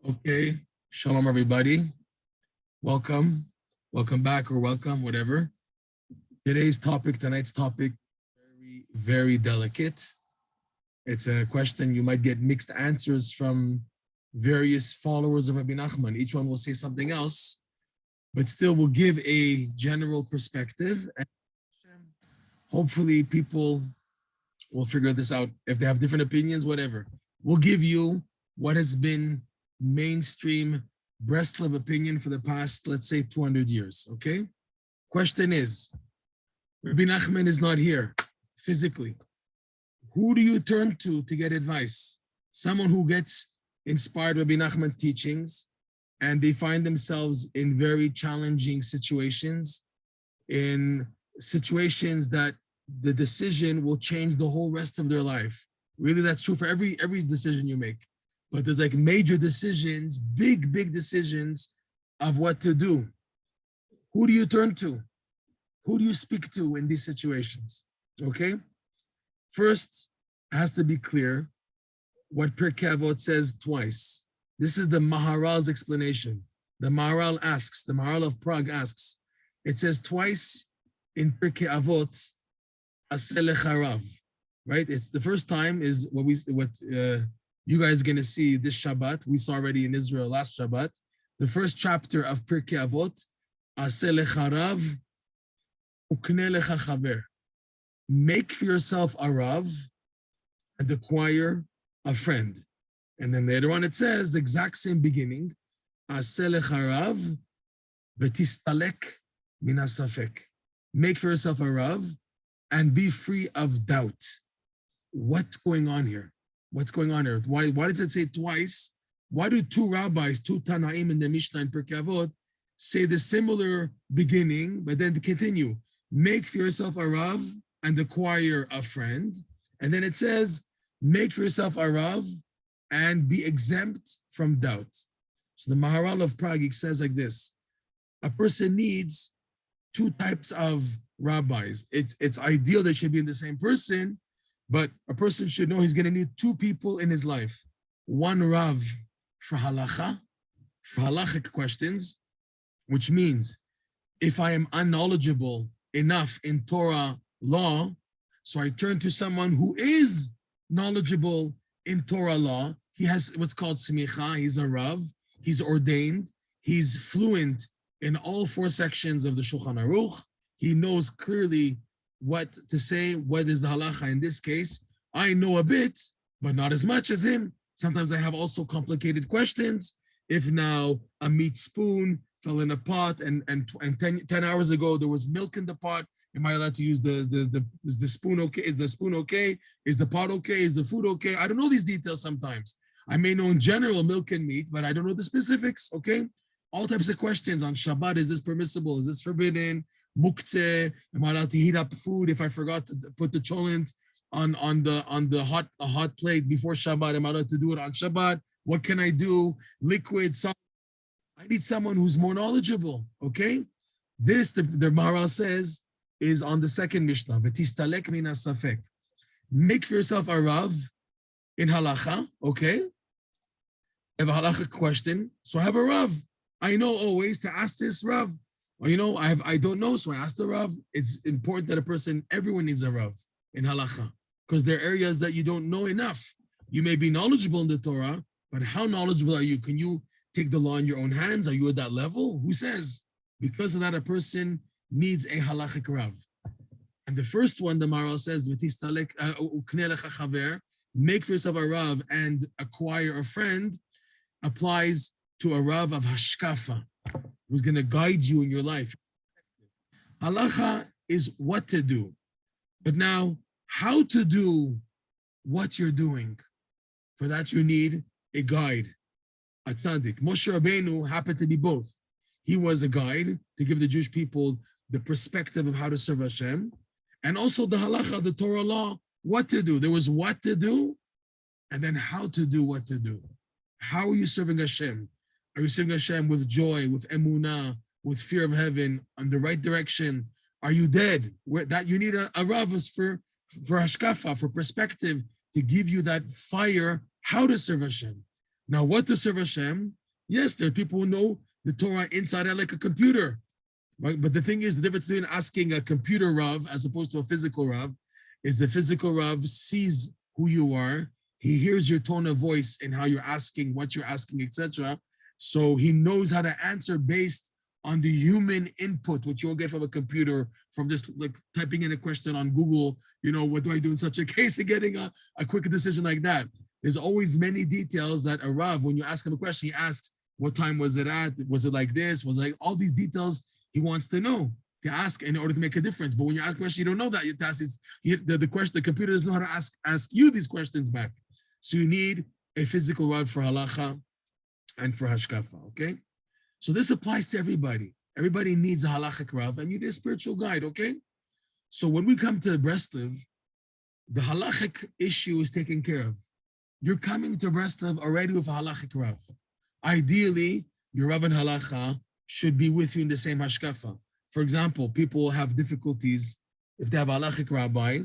Okay, shalom everybody. Welcome, welcome back or welcome, whatever. Tonight's topic, very delicate. It's a question you might get mixed answers from various followers of Rabbi Nachman. Each one will say something else, but still will give a general perspective. And hopefully people will figure this out. If they have different opinions, whatever. We'll give you what has been mainstream Breslov opinion for the past, let's say, 200 years, okay? Question is, Rabbi Nachman is not here physically. Who do you turn to get advice? Someone who gets inspired by Rabbi Nachman's teachings and they find themselves in very challenging situations, in situations that the decision will change the whole rest of their life. Really, that's true for every decision you make. But there's like major decisions, big decisions of what to do. Who do you turn to? Who do you speak to in these situations? Okay? First, it has to be clear what Pirkei Avot says twice. This is the Maharal's explanation. The Maharal asks, the Maharal of Prague asks, it says twice in Pirkei Avot, Aseh lecha rav, right? It's the first time is what you guys are going to see this Shabbat. We saw already in Israel last Shabbat. The first chapter of Pirkei Avot, Aseh lecha rav, ukne lecha chaver. Make for yourself a rav and acquire a friend. And then later on it says the exact same beginning, Aseh lecha rav v'tistalek min hasafek. Make for yourself a rav and be free of doubt. What's going on here? What's going on here? Why does it say twice? Why do two rabbis, two Tanaim in the Mishnah and Pirkei Avot say the similar beginning, but then to continue? Make for yourself a rav and acquire a friend. And then it says, make for yourself a rav and be exempt from doubt. So the Maharal of Prague says like this, a person needs two types of rabbis. It's ideal they should be in the same person, but a person should know he's going to need two people in his life. One rav for halacha, for halachic questions, which means if I am unknowledgeable enough in Torah law, so I turn to someone who is knowledgeable in Torah law. He has what's called smicha, he's a rav, he's ordained, he's fluent in all four sections of the Shulchan Aruch. He knows clearly what to say, what is the halacha in this case. I know a bit, but not as much as him. Sometimes I have also complicated questions. If now a meat spoon fell in a pot and 10 hours ago there was milk in the pot, am I allowed to use is the spoon okay? Is the spoon okay? Is the pot okay? Is the food okay? I don't know these details sometimes. I may know in general milk and meat, but I don't know the specifics, okay? All types of questions on Shabbat. Is this permissible? Is this forbidden? Muktzeh, am I allowed to heat up food if I forgot to put the cholent on the hot plate before Shabbat? Am I allowed to do it on Shabbat? What can I do? Liquid, salt. I need someone who's more knowledgeable, okay? This, the Maharal says, is on the second Mishnah, V'tistalek min hasafek. Make for yourself a rav in halacha, okay? I have a halacha question, so I have a rav. I know always to ask this rav. Or, I don't know, so I ask the rav. It's important that everyone needs a rav in halacha, because there are areas that you don't know enough. You may be knowledgeable in the Torah, but how knowledgeable are you? Can you take the law in your own hands? Are you at that level? Who says? Because of that, a person needs a halachic rav. And the first one, the Maharal says, make for yourself a rav and acquire a friend, applies to a rav of hashkafa, who's going to guide you in your life. Halacha is what to do. But now, how to do what you're doing. For that, you need a guide, a tzaddik. Moshe Rabbeinu happened to be both. He was a guide to give the Jewish people the perspective of how to serve Hashem, and also the halacha, the Torah law, what to do. There was what to do, and then how to do what to do. How are you serving Hashem? Are you serving Hashem with joy, with emunah, with fear of heaven, on the right direction? Are you dead? That you need a rav for hashkafa, for perspective, to give you that fire, how to serve Hashem. Now, what to serve Hashem? Yes, there are people who know the Torah inside out like a computer. Right? But the thing is, the difference between asking a computer Rav as opposed to a physical Rav is the physical Rav sees who you are. He hears your tone of voice and how you're asking, what you're asking, etc. So he knows how to answer based on the human input, which you'll get from a computer, from just like typing in a question on Google, what do I do in such a case, and getting a quick decision like that. There's always many details that a Rav, when you ask him a question, he asks, what time was it at? Was it like this? Was it like all these details he wants to know, to ask in order to make a difference. But when you ask a question, you don't know that. The computer doesn't know how to ask you these questions back. So you need a physical Rav for halacha and for hashkafa, okay? So this applies to everybody. Everybody needs a halachic Rav, and you need a spiritual guide, okay? So when we come to Breslev, the halachic issue is taken care of. You're coming to Breslev already with a halachic Rav. Ideally, your Rav and halacha should be with you in the same hashkafa. For example, people have difficulties if they have a halachic rabbi,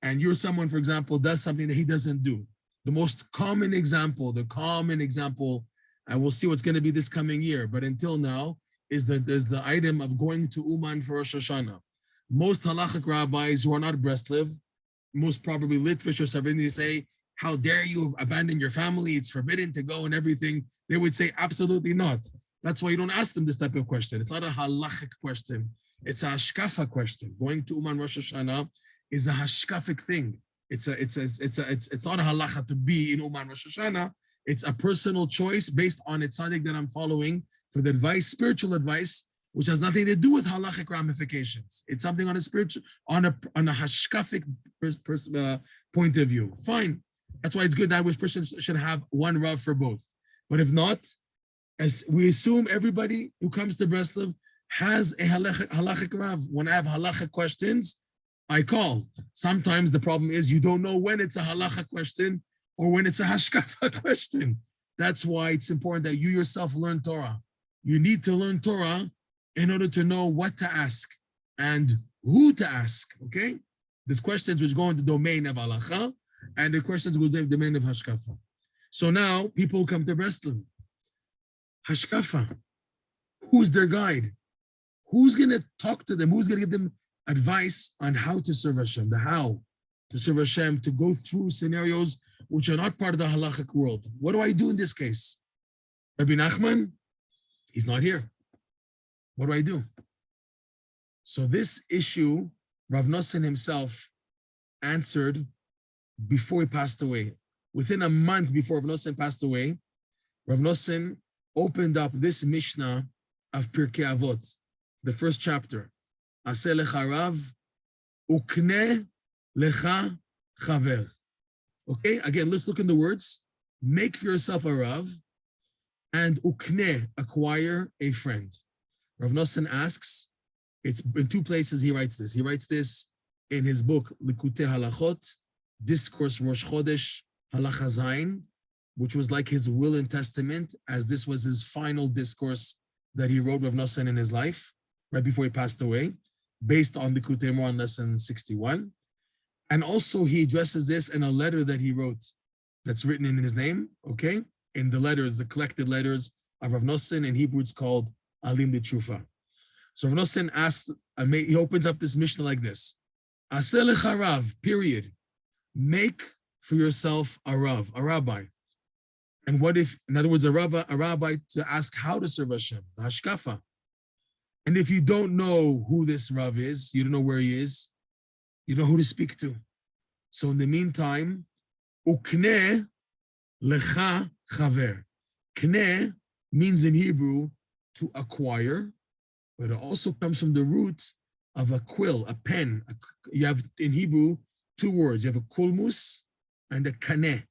and you're someone, for example, does something that he doesn't do. The most common example, and we'll see what's going to be this coming year, but until now, is the item of going to Uman for Rosh Hashanah. Most halachic rabbis who are not Breslev, most probably Litvish or something, they say, how dare you abandon your family? It's forbidden to go and everything. They would say, absolutely not. That's why you don't ask them this type of question. It's not a halachic question. It's a hashkafa question. Going to Uman Rosh Hashanah is a hashkafic thing. It's not a halacha to be in Uman Rosh Hashanah. It's a personal choice based on a tzaddik that I'm following for the advice, spiritual advice, which has nothing to do with halachic ramifications. It's something on a spiritual, on a hashkafic point of view. Fine. That's why it's good that Christians should have one Rav for both. But if not, as we assume everybody who comes to Breslev has a halachic Rav. When I have halachic questions, I call. Sometimes the problem is you don't know when it's a halachic question or when it's a hashkafa question. That's why it's important that you yourself learn Torah. You need to learn Torah in order to know what to ask and who to ask, okay? There's questions which go in the domain of halacha, and the questions go in the domain of hashkafa. So now people come to Breslev. Hashkafa, who's their guide? Who's going to talk to them? Who's going to give them advice on how to serve Hashem, the how to serve Hashem, to go through scenarios which are not part of the halachic world? What do I do in this case? Rabbi Nachman, he's not here. What do I do? So this issue, Rav Nosson himself answered before he passed away. Within a month before Rav Nosson passed away, Rav Nosson opened up this Mishnah of Pirkei Avot, the first chapter. Aseh lecha Rav, ukne lecha chaver. Okay, again, let's look in the words. Make for yourself a Rav, and ukne, acquire a friend. Rav Nosson asks, it's in two places he writes this. He writes this in his book, Likutei Halachot, Discourse Rosh Chodesh, Halacha Zayin, which was like his will and testament, as this was his final discourse that he wrote, Rav Nosson, in his life, right before he passed away, based on the Likutei Moharan lesson 61. And also he addresses this in a letter that he wrote that's written in his name, okay? In the letters, the collected letters of Rav Nosson, in Hebrew it's called Alim de Tshufa. So Rav Nosson asks, he opens up this Mishnah like this. Aseh lecha Rav, period. Make for yourself a Rav, a rabbi. And what if, in other words, a rabbi to ask how to serve Hashem, the hashkafa. And if you don't know who this Rav is, you don't know where he is, you know who to speak to. So in the meantime, ukne lecha chaver. Kne means in Hebrew to acquire, but it also comes from the root of a quill, a pen. You have in Hebrew two words. You have a kulmus and a kaneh.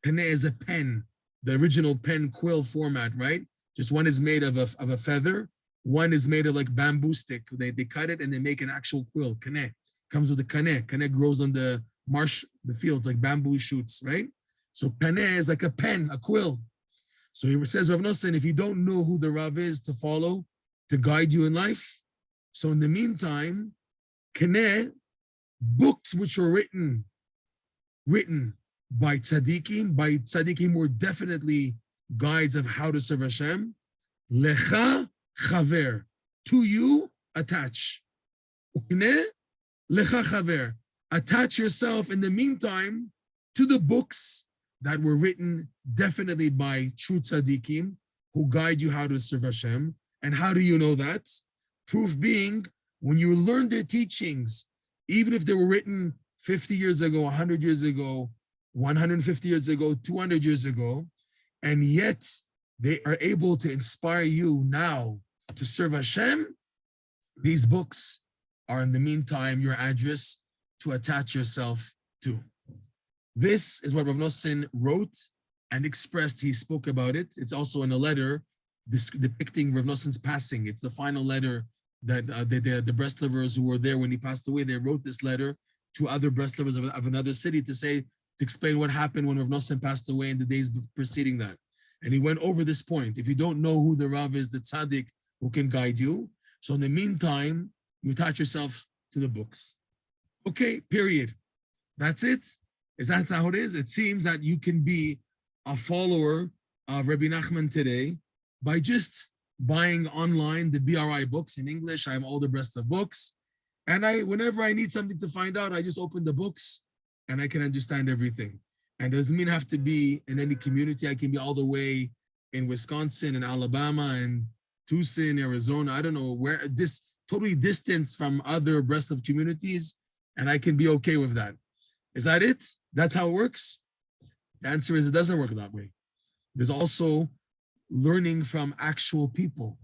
Kaneh is a pen, the original pen quill format, right? Just one is made of a feather, one is made of like bamboo stick. They cut it and they make an actual quill. Kaneh comes with the kaneh. Kaneh grows on the marsh, the fields, like bamboo shoots, right? So kaneh is like a pen, a quill. So he says, Rav Nosson, if you don't know who the Rav is to follow, to guide you in life, so in the meantime, kaneh, books which are written by tzaddikim. By tzaddikim were definitely guides of how to serve Hashem. Lecha chaver, to you attach. Lecha chaver, attach yourself in the meantime to the books that were written definitely by true tzaddikim who guide you how to serve Hashem. And how do you know that? Proof being, when you learn their teachings, even if they were written 50 years ago, 100 years ago, 150 years ago, 200 years ago, and yet they are able to inspire you now to serve Hashem, these books are in the meantime your address to attach yourself to. This is what Rav Nosson wrote and expressed. He spoke about it. It's also in a letter depicting Rav Nosson's passing. It's the final letter that the Breslovers who were there when he passed away, they wrote this letter to other Breslovers of another city to explain what happened when Rav Nosson passed away in the days preceding that. And he went over this point. If you don't know who the Rav is, the tzaddik who can guide you, so in the meantime, you attach yourself to the books. Okay, period. That's it. Is that how it is? It seems that you can be a follower of Rabbi Nachman today by just buying online the BRI books in English. I have all the rest of books. And whenever I need something to find out, I just open the books and I can understand everything. And it doesn't mean I have to be in any community. I can be all the way in Wisconsin and Alabama and Tucson, Arizona. I don't know where, totally distanced from other Breslov communities, and I can be okay with that. Is that it? That's how it works? The answer is it doesn't work that way. There's also learning from actual people.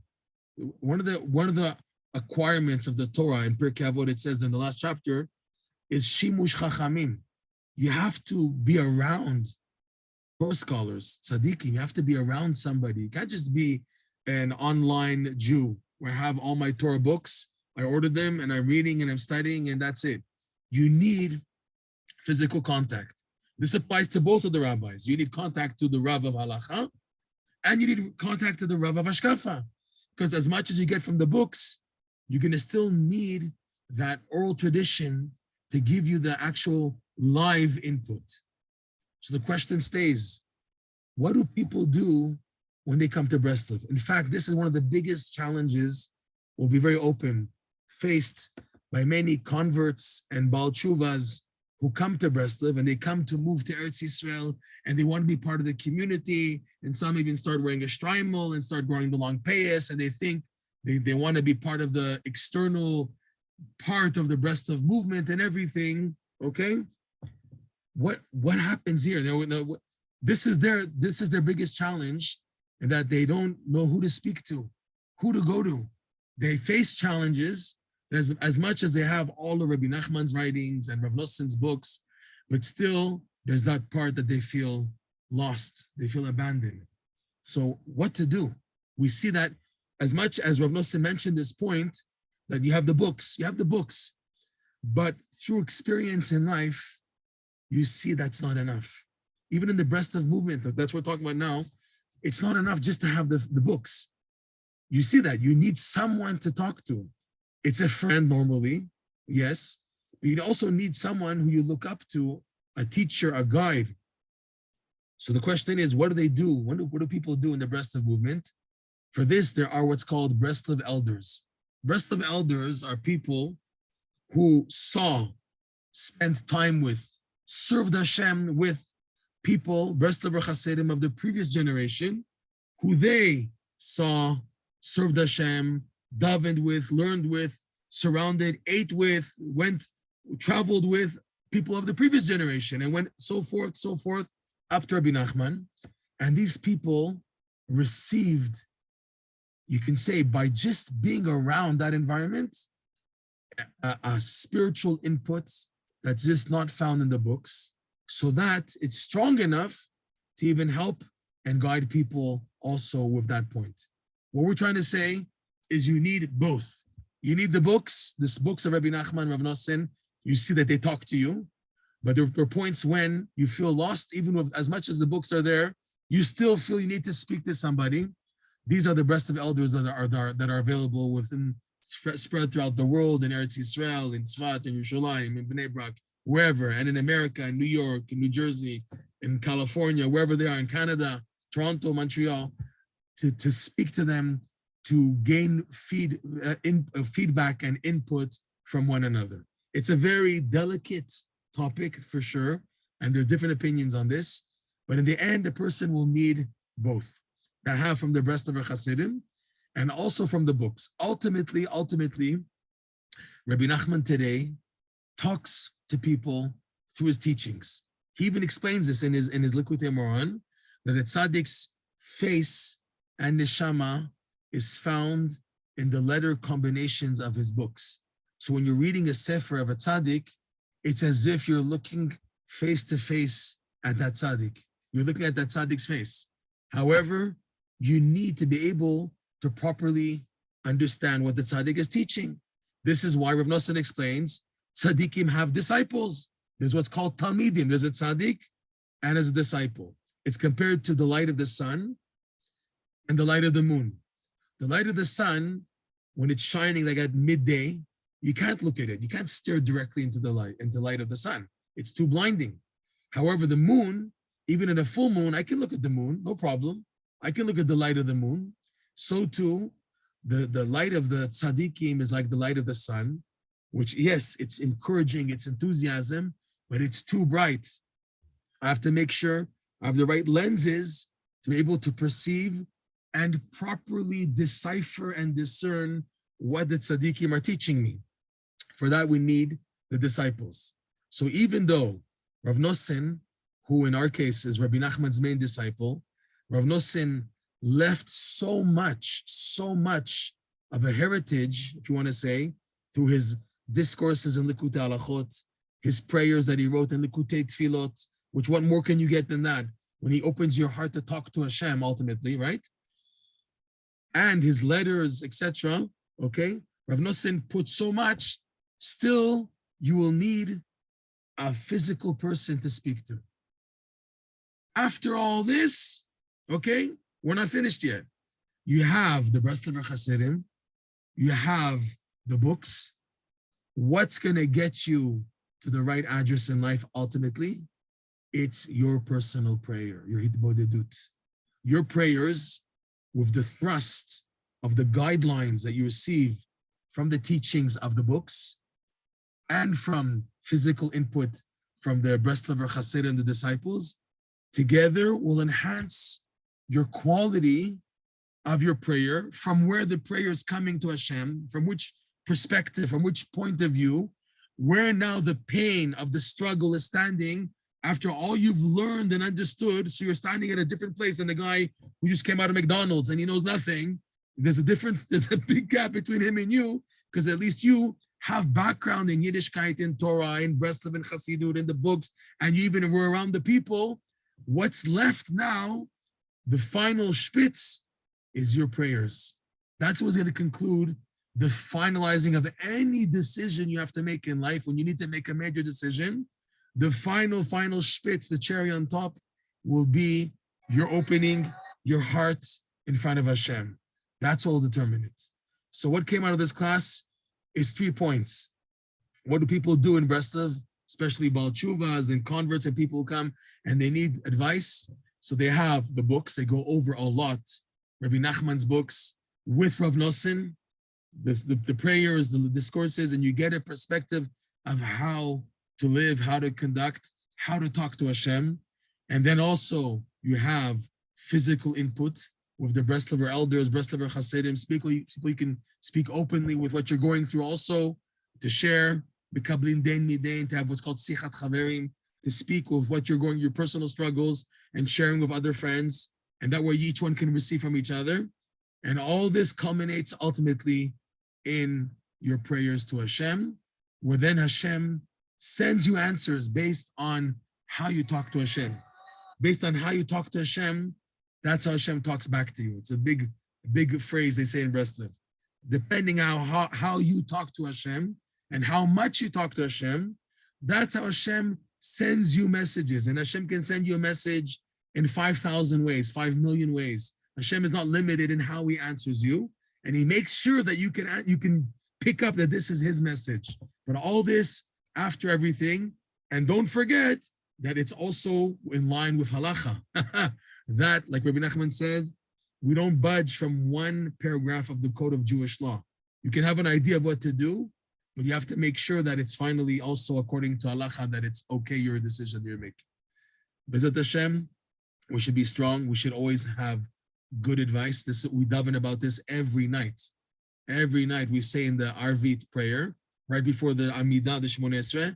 One of the acquirements of the Torah in Pirkei Avot, it says in the last chapter, is shimush chachamim. You have to be around Torah scholars, tzaddikim. You have to be around somebody. You can't just be an online Jew where I have all my Torah books. I ordered them and I'm reading and I'm studying and that's it. You need physical contact. This applies to both of the rabbis. You need contact to the Rav of Halacha and you need contact to the Rav of Hashkafa. Because as much as you get from the books, you're going to still need that oral tradition to give you the actual live input. So the question stays, what do people do when they come to Breslov? In fact, this is one of the biggest challenges, we'll be very open, faced by many converts and Baal Tshuvas who come to Breslov and they come to move to Eretz Yisrael and they want to be part of the community, and some even start wearing a shtreimel and start wearing the long payas, and they think they want to be part of the external part of the Breslov movement and everything, okay? What happens here? This is their biggest challenge, and that they don't know who to speak to, who to go to. They face challenges as much as they have all of Rabbi Nachman's writings and Rav Nosson's books, but still there's that part that they feel lost, they feel abandoned. So what to do? We see that as much as Rav Nosson mentioned this point, that you have the books, but through experience in life, you see that's not enough. Even in the Breslov movement, that's what we're talking about now, it's not enough just to have the books. You see that, you need someone to talk to. It's a friend normally, yes, but you also need someone who you look up to, a teacher, a guide. So the question is, what do they do? What do people do in the Breslov movement? For this, there are what's called Breslov elders. Breslov elders are people who spent time with, served Hashem with people, Breslover Hasidim of the previous generation, who they saw, served Hashem, davened with, learned with, surrounded, ate with, traveled with people of the previous generation, and went so forth, up to Rabbi Nachman. And these people received, you can say, by just being around that environment, a spiritual input that's just not found in the books, so that it's strong enough to even help and guide people also with that point. What we're trying to say is you need both. You need the books of Rabbi Nachman, Rav Nosson. You see that they talk to you, but there are points when you feel lost, even with as much as the books are there, you still feel you need to speak to somebody. These are the Breslov elders that are available spread throughout the world, in Eretz Yisrael, in Tzfat, in Yerushalayim, in Bnei Brak, wherever, and in America, in New York, in New Jersey, in California, wherever they are, in Canada, Toronto, Montreal, to speak to them, to gain feedback and input from one another. It's a very delicate topic for sure, and there's different opinions on this, but in the end, the person will need both. That have from the Breslover Hasidim and also from the books. Ultimately, Rabbi Nachman today talks to people through his teachings. He even explains this in his Likutei Moran, that a tzaddik's face and neshama is found in the letter combinations of his books. So when you're reading a sefer of a tzaddik, it's as if you're looking face to face at that tzaddik. You're looking at that tzaddik's face. However, you need to be able to properly understand what the tzaddik is teaching. This is why Rav Nosson explains, tzaddikim have disciples. There's what's called talmidim. There's a tzaddik and as a disciple. It's compared to the light of the sun and the light of the moon. The light of the sun, when it's shining like at midday, you can't look at it. You can't stare directly into the light of the sun. It's too blinding. However, the moon, even in a full moon, I can look at the moon, no problem. I can look at the light of the moon. So too, the light of the tzaddikim is like the light of the sun, which yes, it's encouraging, it's enthusiasm, but it's too bright. I have to make sure I have the right lenses to be able to perceive and properly decipher and discern what the tzaddikim are teaching me. For that, we need the disciples. So even though Rav Nosson, who in our case is Rabbi Nachman's main disciple, Rav Nosson left so much of a heritage, if you want to say, through his discourses in Likutei Halachot, his prayers that he wrote in Likutei Tfilot, which what more can you get than that? When he opens your heart to talk to Hashem ultimately, right? And his letters, etc. Okay, Rav Nosson put so much. Still, you will need a physical person to speak to. After all this, okay, we're not finished yet. You have the Breslover Hasidim, you have the books. What's going to get you to the right address in life ultimately? It's your personal prayer, your hitbodedut. Your prayers with the thrust of the guidelines that you receive from the teachings of the books and from physical input from the Breslover Hasidim and the disciples, together will enhance your quality of your prayer, from where the prayer is coming to Hashem, from which perspective, from which point of view, where now the pain of the struggle is standing after all you've learned and understood. So you're standing at a different place than the guy who just came out of McDonald's and he knows nothing. There's a difference, there's a big gap between him and you, because at least you have background in Yiddishkeit, in Torah, in Breslov, in Chassidut, in the books, and you even were around the people. What's left now, the final spitz, is your prayers. That's what's going to conclude the finalizing of any decision you have to make in life. When you need to make a major decision, the final spitz, the cherry on top, will be your opening your heart in front of Hashem. That's what will determine it. So what came out of this class is 3 points. What do people do in Breslov, especially Baal Tshuvas and converts and people who come and they need advice? So they have the books, they go over a lot. Rabbi Nachman's books with Rav Nosson, the prayers, the discourses, and you get a perspective of how to live, how to conduct, how to talk to Hashem. And then also you have physical input with the Breslover elders, Breslover Hasidim, people you can speak openly with what you're going through, also to share, b'kablin dein midein, to have what's called sichat chaverim, to speak with what you're going, your personal struggles, and sharing with other friends. And that way each one can receive from each other. And all this culminates ultimately in your prayers to Hashem, where then Hashem sends you answers based on how you talk to Hashem. Based on how you talk to Hashem, that's how Hashem talks back to you. It's a big phrase they say in Breslov. Depending on how you talk to Hashem and how much you talk to Hashem, that's how Hashem sends you messages. And Hashem can send you a message in 5,000 ways, 5 million ways. Hashem is not limited in how he answers you. And he makes sure that you can pick up that this is his message. But all this, after everything, And don't forget that it's also in line with halacha. That, like Rabbi Nachman says, we don't budge from one paragraph of the code of Jewish law. You can have an idea of what to do, but you have to make sure that it's finally also according to halacha, that it's okay, your decision you're making. B'ezrat Hashem, we should be strong. We should always have good advice. We daven about this every night. Every night we say in the Arvit prayer, right before the Amidah, the Shmoneh Esrei,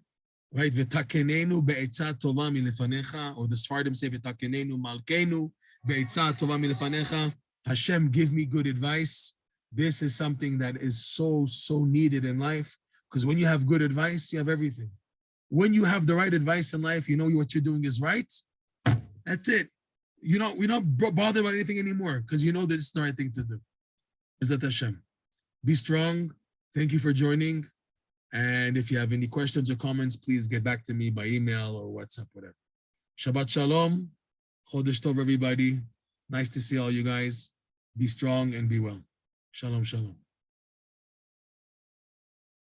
right? V'takenenu be'etzah tova milefanecha, or the Sfardim say v'takenenu malkenu be'etzah tova milefanecha. Hashem, give me good advice. This is something that is so needed in life, because when you have good advice, you have everything. When you have the right advice in life, you know what you're doing is right. That's it. We're not bothered about anything anymore, because you know that it's the right thing to do. B'ezrat Hashem. Be strong. Thank you for joining. And if you have any questions or comments, please get back to me by email or WhatsApp, whatever. Shabbat Shalom. Chodesh Tov, everybody. Nice to see all you guys. Be strong and be well. Shalom, shalom.